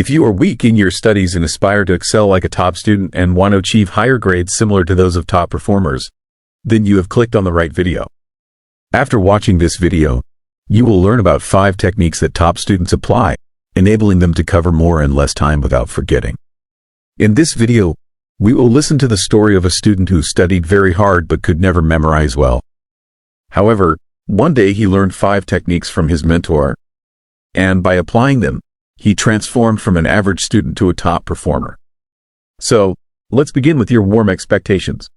If you are weak in your studies and aspire to excel like a top student and want to achieve higher grades similar to those of top performers, then you have clicked on the right video. After watching this video, you will learn about 5 techniques that top students apply, enabling them to cover more in less time without forgetting. In this video, we will listen to the story of a student who studied very hard but could never memorize well. However, one day he learned 5 techniques from his mentor, and by applying them, he transformed from an average student to a top performer. So, let's begin with your warm expectations.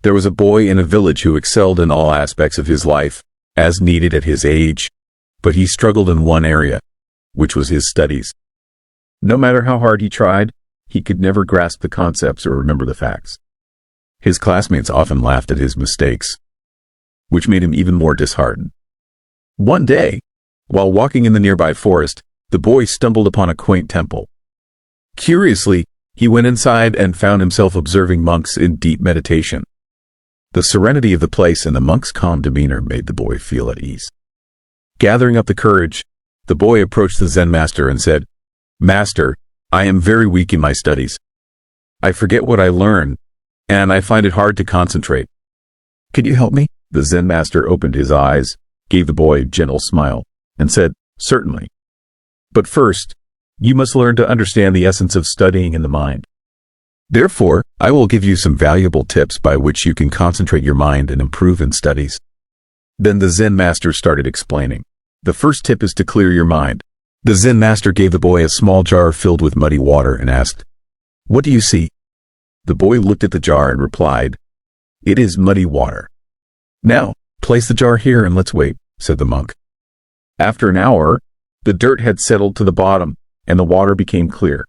There was a boy in a village who excelled in all aspects of his life, as needed at his age, but he struggled in one area, which was his studies. No matter how hard he tried, he could never grasp the concepts or remember the facts. His classmates often laughed at his mistakes, which made him even more disheartened. One day, while walking in the nearby forest, the boy stumbled upon a quaint temple. Curiously, he went inside and found himself observing monks in deep meditation. The serenity of the place and the monks' calm demeanor made the boy feel at ease. Gathering up the courage, the boy approached the Zen master and said, "Master, I am very weak in my studies. I forget what I learn, and I find it hard to concentrate. Could you help me?" The Zen master opened his eyes, gave the boy a gentle smile, and said, "Certainly. But first, you must learn to understand the essence of studying in the mind. Therefore, I will give you some valuable tips by which you can concentrate your mind and improve in studies." Then the Zen master started explaining. The first tip is to clear your mind. The Zen master gave the boy a small jar filled with muddy water and asked, "What do you see?" The boy looked at the jar and replied, "It is muddy water." "Now, place the jar here and let's wait," said the monk. After an hour, the dirt had settled to the bottom, and the water became clear.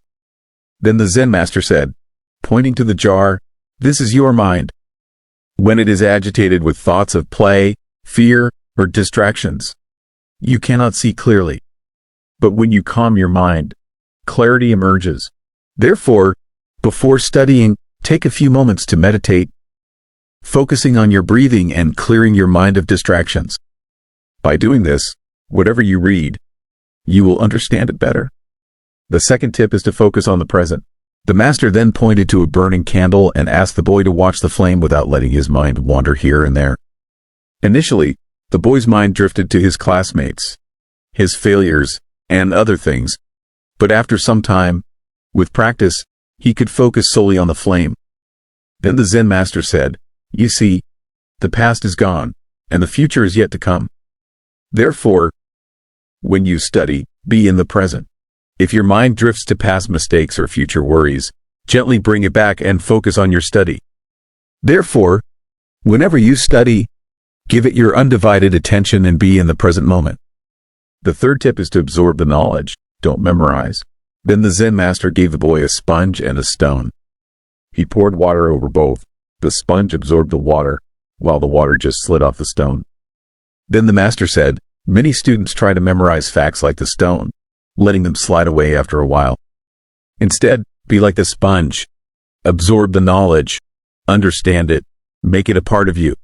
Then the Zen master said, pointing to the jar, "This is your mind. When it is agitated with thoughts of play, fear, or distractions, you cannot see clearly. But when you calm your mind, clarity emerges. Therefore, before studying, take a few moments to meditate, focusing on your breathing and clearing your mind of distractions. By doing this, whatever you read, you will understand it better." The second tip is to focus on the present. The master then pointed to a burning candle and asked the boy to watch the flame without letting his mind wander here and there. Initially, the boy's mind drifted to his classmates, his failures, and other things, but after some time, with practice, he could focus solely on the flame. Then the Zen master said, "You see, the past is gone, and the future is yet to come. Therefore, when you study, be in the present. If your mind drifts to past mistakes or future worries, gently bring it back and focus on your study. Therefore, whenever you study, give it your undivided attention and be in the present moment." The third tip is to absorb the knowledge, don't memorize. Then the Zen master gave the boy a sponge and a stone. He poured water over both. The sponge absorbed the water, while the water just slid off the stone. Then the master said, "Many students try to memorize facts like the stone, letting them slide away after a while. Instead, be like the sponge. Absorb the knowledge, understand it, make it a part of you.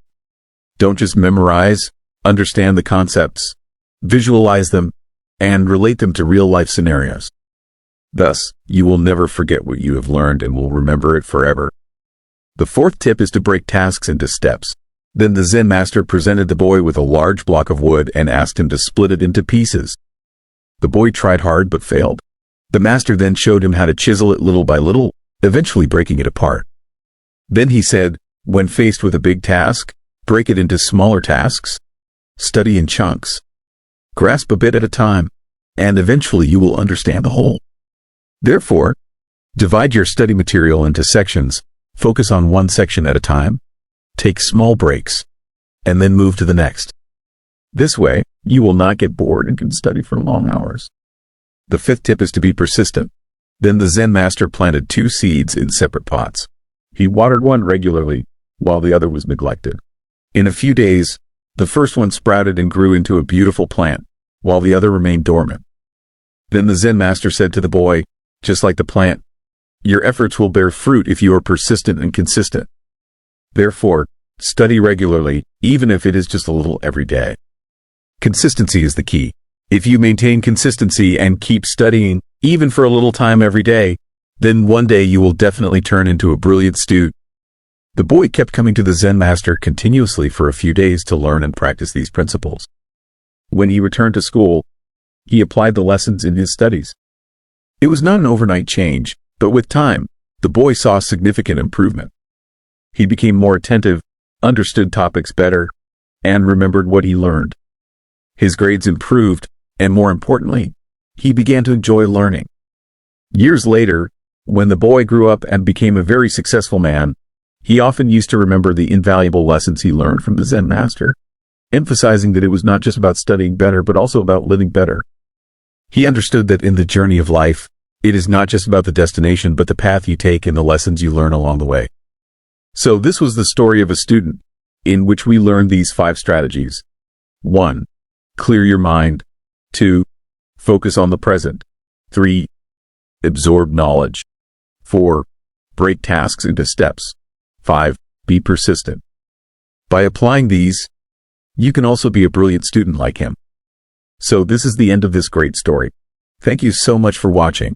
Don't just memorize, understand the concepts, visualize them, and relate them to real-life scenarios. Thus, you will never forget what you have learned and will remember it forever." The fourth tip is to break tasks into steps. Then the Zen master presented the boy with a large block of wood and asked him to split it into pieces. The boy tried hard but failed. The master then showed him how to chisel it little by little, eventually breaking it apart. Then he said, "When faced with a big task, break it into smaller tasks. Study in chunks. Grasp a bit at a time, and eventually you will understand the whole. Therefore, divide your study material into sections, focus on one section at a time, take small breaks, and then move to the next. This way, you will not get bored and can study for long hours." The fifth tip is to be persistent. Then the Zen master planted 2 seeds in separate pots. He watered one regularly, while the other was neglected. In a few days, the first one sprouted and grew into a beautiful plant, while the other remained dormant. Then the Zen master said to the boy, "Just like the plant, your efforts will bear fruit if you are persistent and consistent. Therefore, study regularly, even if it is just a little every day." Consistency is the key. If you maintain consistency and keep studying, even for a little time every day, then one day you will definitely turn into a brilliant student. The boy kept coming to the Zen master continuously for a few days to learn and practice these principles. When he returned to school, he applied the lessons in his studies. It was not an overnight change, but with time, the boy saw significant improvement. He became more attentive, understood topics better, and remembered what he learned. His grades improved, and more importantly, he began to enjoy learning. Years later, when the boy grew up and became a very successful man, he often used to remember the invaluable lessons he learned from the Zen master, emphasizing that it was not just about studying better, but also about living better. He understood that in the journey of life, it is not just about the destination, but the path you take and the lessons you learn along the way. So this was the story of a student, in which we learned these 5 strategies. 1. Clear your mind. 2. Focus on the present. 3. Absorb knowledge. 4. Break tasks into steps. 5. Be persistent. By applying these, you can also be a brilliant student like him. So this is the end of this great story. Thank you so much for watching.